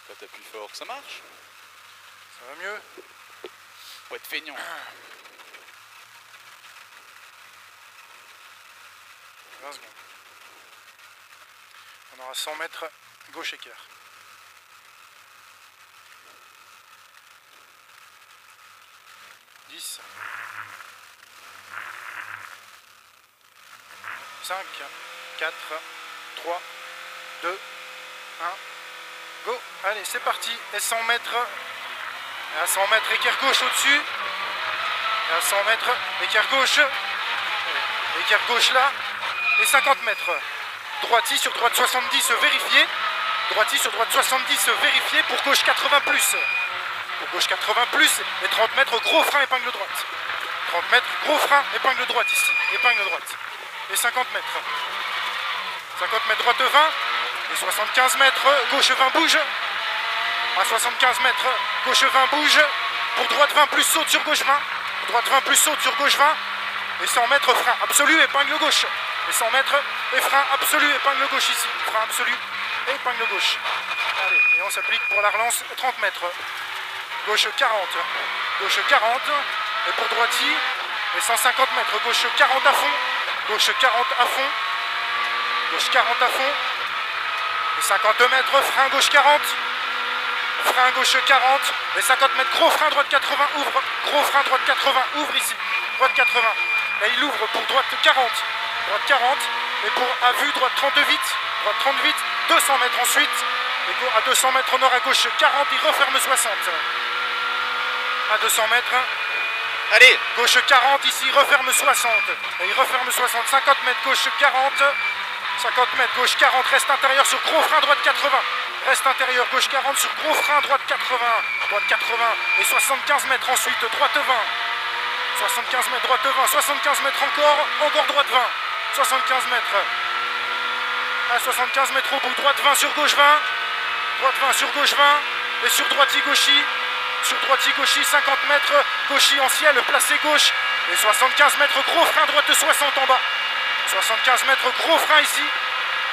Quand t'appuies fort, ça marche. Ça va mieux. Faut être feignant. 20 secondes. On aura 100 mètres gauche écart. 10. 5, 4, 3, 2, 1. Go. Allez, c'est parti. Et 100 mètres. Et à 100 mètres, équerre gauche au-dessus. Et à 100 mètres, équerre gauche. Équerre gauche là. Et 50 mètres. Droiti sur droite 70, vérifié. Droiti sur droite 70, vérifié. Pour gauche 80 plus. Pour gauche 80 plus. Et 30 mètres, gros frein, épingle droite. 30 mètres, gros frein, épingle droite ici. Épingle droite. Et 50 mètres. 50 mètres, droite 20. Et 75 mètres, gauche 20 bouge. À 75 mètres, gauche 20 bouge. Pour droite 20 plus saute sur gauche 20. Droite 20 plus saute sur gauche 20. Et 100 mètres, frein absolu, épingle gauche. Et 100 mètres, et frein absolu, épingle gauche ici. Frein absolu, et épingle gauche. Allez, et on s'applique pour la relance 30 mètres. Gauche 40. Gauche 40. Et pour droiti, et 150 mètres. Gauche 40 à fond. Gauche 40 à fond. Gauche 40 à fond. Et 50 mètres, frein gauche 40. Frein gauche 40. Et 50 mètres, gros frein droite 80, ouvre. Gros frein droite 80, ouvre ici. Droite 80. Et il ouvre pour droite 40. Droite 40. Et pour à vue, droite 38. Droite 38. 200 mètres ensuite. Et à 200 mètres nord à gauche 40. Il referme 60. À 200 mètres. Allez. Gauche 40 ici, referme 60. Et il referme 60. 50 mètres, gauche 40. 50 mètres, gauche 40. Reste intérieur sur gros frein, droite 80. Reste intérieur, gauche 40 sur gros frein, droite 80. Droite 80. Et 75 mètres ensuite, droite 20. 75 mètres, droite 20. 75 mètres encore. Encore droite 20. 75 mètres. À 75 mètres au bout, droite 20 sur gauche 20. Droite 20 sur gauche 20. Et sur droiti gauchi. Sur droiti gauchi, 50 mètres. Gauchi en ciel, placé gauche. Et 75 mètres, gros frein, droite 60 en bas. 75 mètres, gros frein ici.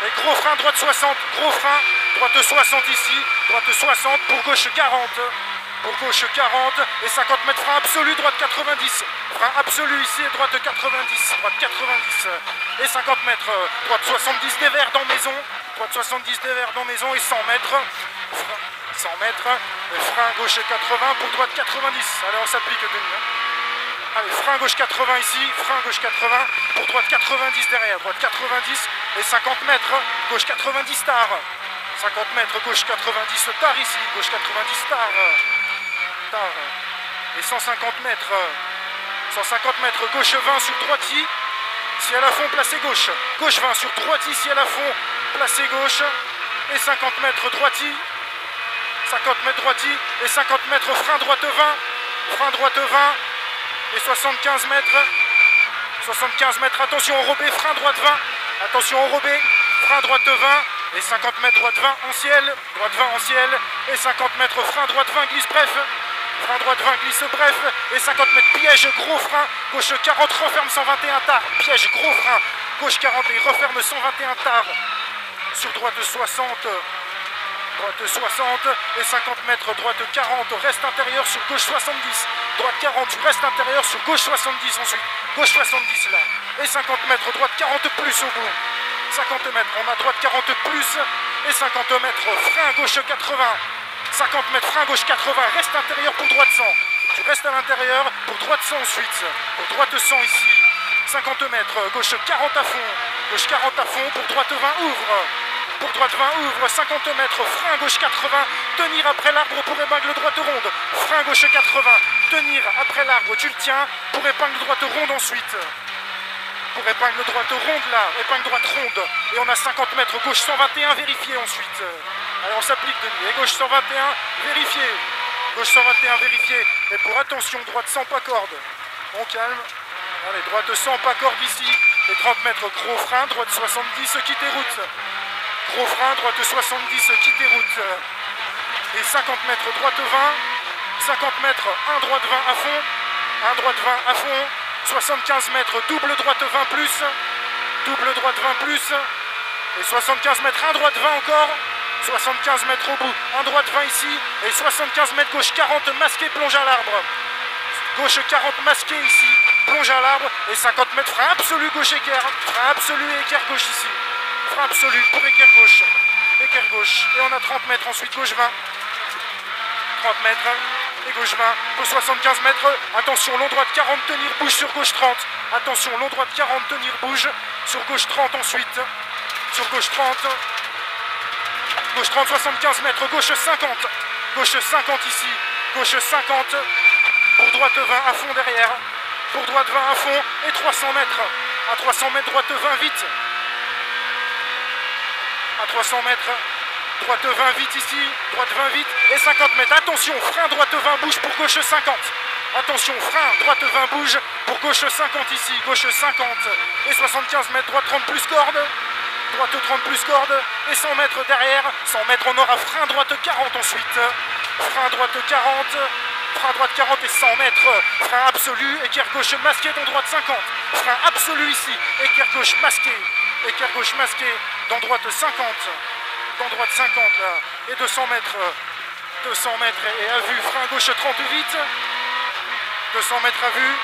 Et gros frein, droite 60. Gros frein, droite 60 ici. Droite 60 pour gauche 40. Pour gauche 40. Et 50 mètres, frein absolu, droite 90. Frein absolu ici et droite 90. Droite 90. Et 50 mètres, droite 70 des verts dans maison. Droite 70 des verts dans maison et 100 mètres. 100 mètres. Et frein gauche 80 pour droite 90. Allez, on s'applique Denis. Allez, frein gauche 80 ici, frein gauche 80, pour droite 90 derrière, droite 90 et 50 mètres, gauche 90 tard. 50 mètres, gauche 90 tard ici, gauche 90 tard. Tard. Et 150 mètres, 150 mètres, gauche 20 sur droiti, ciel à fond, placé gauche. Gauche 20 sur droiti, ciel à fond, placé gauche. Et 50 mètres droiti, 50 mètres droiti et 50 mètres frein droite 20, frein droite 20. Et 75 mètres, 75 mètres, attention enrobé, frein droite 20, attention enrobé, frein droite 20, et 50 mètres droite 20 en ciel, droite 20 en ciel, et 50 mètres frein droite 20 glisse bref, frein droite 20 glisse bref, et 50 mètres piège, gros frein, gauche 40, referme 121 tard, piège, gros frein, gauche 40 et referme 121 tard, sur droite 60, droite 60 et 50 mètres, droite 40, reste intérieur sur gauche 70, droite 40, tu restes intérieur sur gauche 70 ensuite, gauche 70 là, et 50 mètres, droite 40 plus au bout, 50 mètres, on a droite 40 plus, et 50 mètres, frein gauche 80, 50 mètres, frein gauche 80, reste intérieur pour droite 100, tu restes à l'intérieur pour droite 100 ensuite, pour droite 100 ici, 50 mètres, gauche 40 à fond, gauche 40 à fond, pour droite 20 ouvre. Pour droite 20 ouvre, 50 mètres, frein gauche 80, tenir après l'arbre pour épingle droite ronde. Frein gauche 80, tenir après l'arbre, tu le tiens, pour épingle droite ronde ensuite. Pour épingle droite ronde là, épingle droite ronde. Et on a 50 mètres, gauche 121, vérifié ensuite. Allez, on s'applique Denis, et gauche 121, vérifié. Gauche 121, vérifié. Et pour attention, droite 100, pas corde. On calme. Allez, droite 100, pas corde ici. Et 30 mètres, gros frein, droite 70, quittez route. Gros frein, droite 70, quittez route. Et 50 mètres, droite 20. 50 mètres, 1 droite 20 à fond. 1 droite 20 à fond. 75 mètres, double droite 20 plus. Double droite 20 plus. Et 75 mètres, 1 droite 20 encore. 75 mètres au bout, un droite 20 ici, et 75 mètres gauche 40, masqué, plonge à l'arbre. Gauche 40, masqué ici, plonge à l'arbre, et 50 mètres, frein absolu, gauche équerre, frein absolu et équerre gauche ici. Frein absolu pour équerre gauche, et on a 30 mètres, ensuite gauche 20. 30 mètres, et gauche 20, pour 75 mètres, attention, long droite 40, tenir, bouge sur gauche 30. Attention, long droite 40, tenir, bouge, sur gauche 30 ensuite, sur gauche 30. Gauche 30, 75 mètres, gauche 50 ici, gauche 50, pour droite 20 à fond derrière, pour droite 20 à fond, et 300 mètres, à 300 mètres, droite 20 vite, à 300 mètres, droite 20 vite ici, droite 20 vite, et 50 mètres, attention, frein droite 20 bouge pour gauche 50, attention, frein droite 20 bouge pour gauche 50 ici, gauche 50, et 75 mètres, droite 30 plus corde, droite 30 plus corde, et 100 mètres derrière, 100 mètres on aura frein droite 40 ensuite, frein droite 40, frein droite 40 et 100 mètres, frein absolu, équerre gauche masqué dans droite 50, frein absolu ici, équerre gauche masqué, dans droite 50, dans droite 50 là, et 200 mètres et à vue, frein gauche 30 vite, 200 mètres à vue,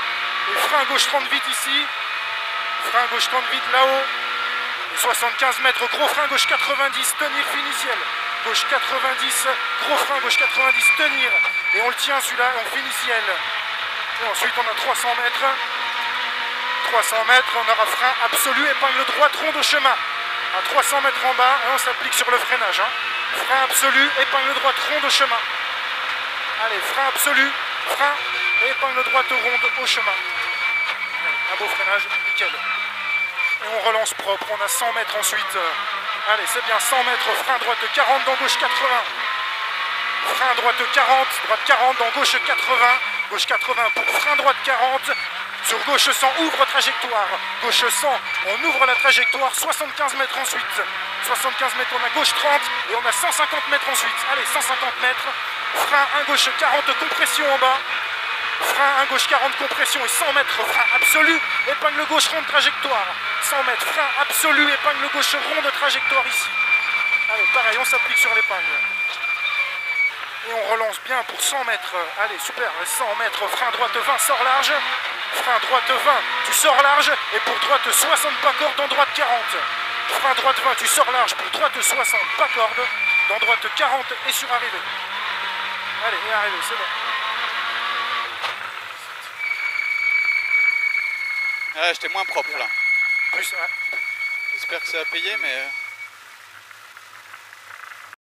et frein gauche 30 vite ici, frein gauche 30 vite là-haut, et 75 mètres, gros frein gauche 90, tenir finiciel, gauche 90, gros frein gauche 90, tenir, et on le tient celui-là, on finiciel, et ensuite on a 300 mètres, on aura frein absolu, épingle droite, rond de chemin, à 300 mètres en bas, et on s'applique sur le freinage, hein. Frein absolu, épingle droite, rond de chemin, allez, frein absolu, frein, et épingle droite ronde au chemin, un beau freinage, nickel. Et on relance propre, on a 100 mètres ensuite, allez c'est bien, 100 mètres, frein droite 40 dans gauche 80, frein droite 40 dans gauche 80 pour frein droite 40, sur gauche 100, ouvre trajectoire, gauche 100, on ouvre la trajectoire, 75 mètres ensuite, 75 mètres on a gauche 30 et on a 150 mètres ensuite, allez 150 mètres, frein 1 gauche 40, compression en bas, frein 1 gauche 40, compression et 100 mètres, frein absolu, épingle gauche ronde trajectoire, 100 mètres, frein absolu, épingle gauche ronde trajectoire ici. Allez, pareil, on s'applique sur l'épingle. Et on relance bien pour 100 mètres. Allez, super, 100 mètres, frein droite 20, sors large. Frein droite 20, tu sors large. Et pour droite 60, pas corde, dans droite 40. Frein droite 20, tu sors large. Pour droite 60, pas corde. Dans droite 40 et sur arrivée. Allez, et arrivée, c'est bon. Ah, j'étais moins propre là. Plus, ouais. J'espère que ça a payé, mais...